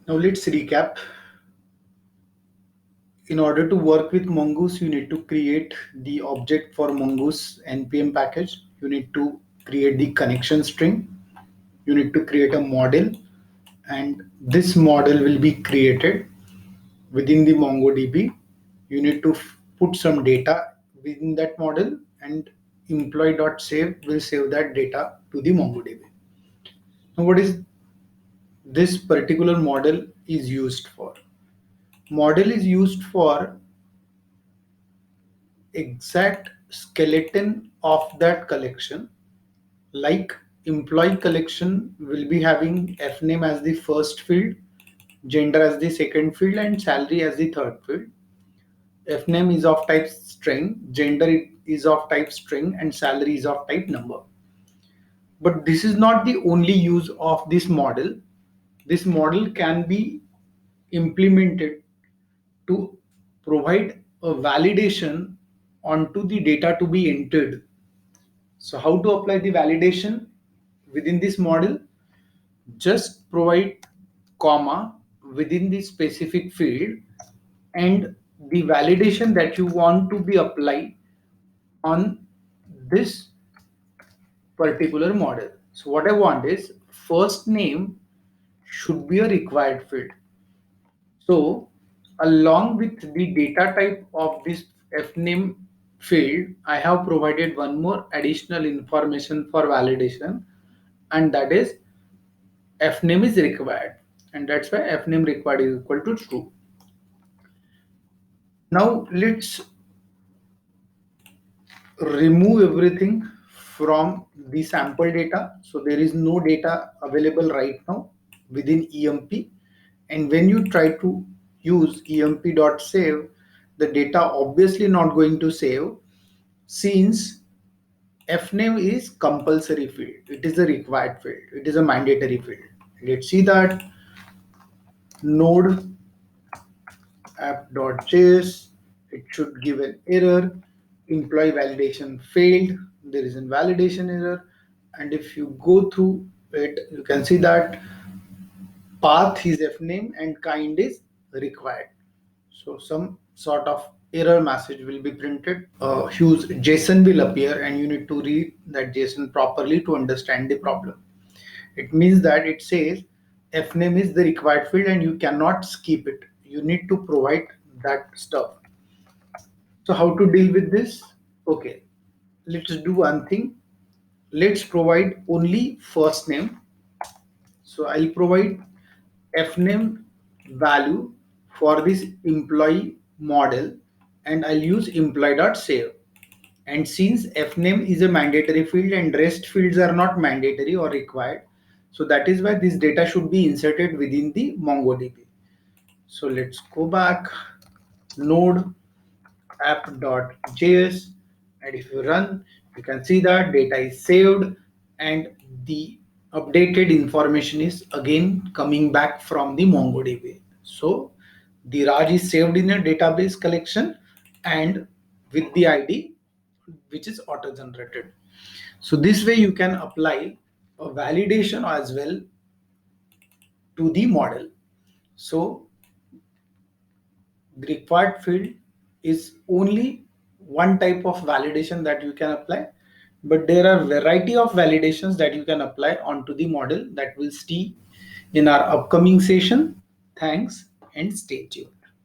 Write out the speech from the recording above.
Now let's recap. In order to work with Mongoose, you need to create the object for Mongoose npm package. You need to create the connection string. You need to create a model, and this model will be created within the MongoDB. You need to put some data within that model, and employee.save will save that data to the MongoDB. Now, what is this particular model is used for? Model is used for exact skeleton of that collection. Like employee collection will be having fname as the first field, gender as the second field, and salary as the third field. Fname is of type string, gender is of type string, and salary is of type number. But this is not the only use of this model. This model can be implemented to provide a validation onto the data to be entered. So how to apply the validation within this model? Just provide comma within the specific field and the validation that you want to be applied on this particular model. So what I want is first name should be a required field. So along with the data type of this fname field, I have provided one more additional information for validation, and that is fname is required, and that's why fname required is equal to true. Now let's remove everything from the sample data. So there is no data available right now within emp, and when you try to use emp.save, the data obviously not going to save, since fname is compulsory field, it is a required field, it is a mandatory field. Let's see that node app.js, it should give an error, employee validation failed, there is a validation error. And if you go through it, you can see that path is fname and kind is required. So some sort of error message will be printed. A huge JSON will appear, and you need to read that JSON properly to understand the problem. It means that it says fname is the required field and you cannot skip it. You need to provide that stuff. So how to deal with this? Okay, let's do one thing. Let's provide only first name. So I'll provide fname value for this employee model, and I'll use employee.save. And since fname is a mandatory field and rest fields are not mandatory or required, so that is why this data should be inserted within the MongoDB. So let's go back, node app.js, and if you run, you can see that data is saved and the updated information is again coming back from the MongoDB. So the Raj is saved in a database collection and with the ID which is auto generated. So this way you can apply a validation as well to the model. So the required field is only one type of validation that you can apply, but there are variety of validations that you can apply onto the model that will see in our upcoming session. Thanks and stay tuned.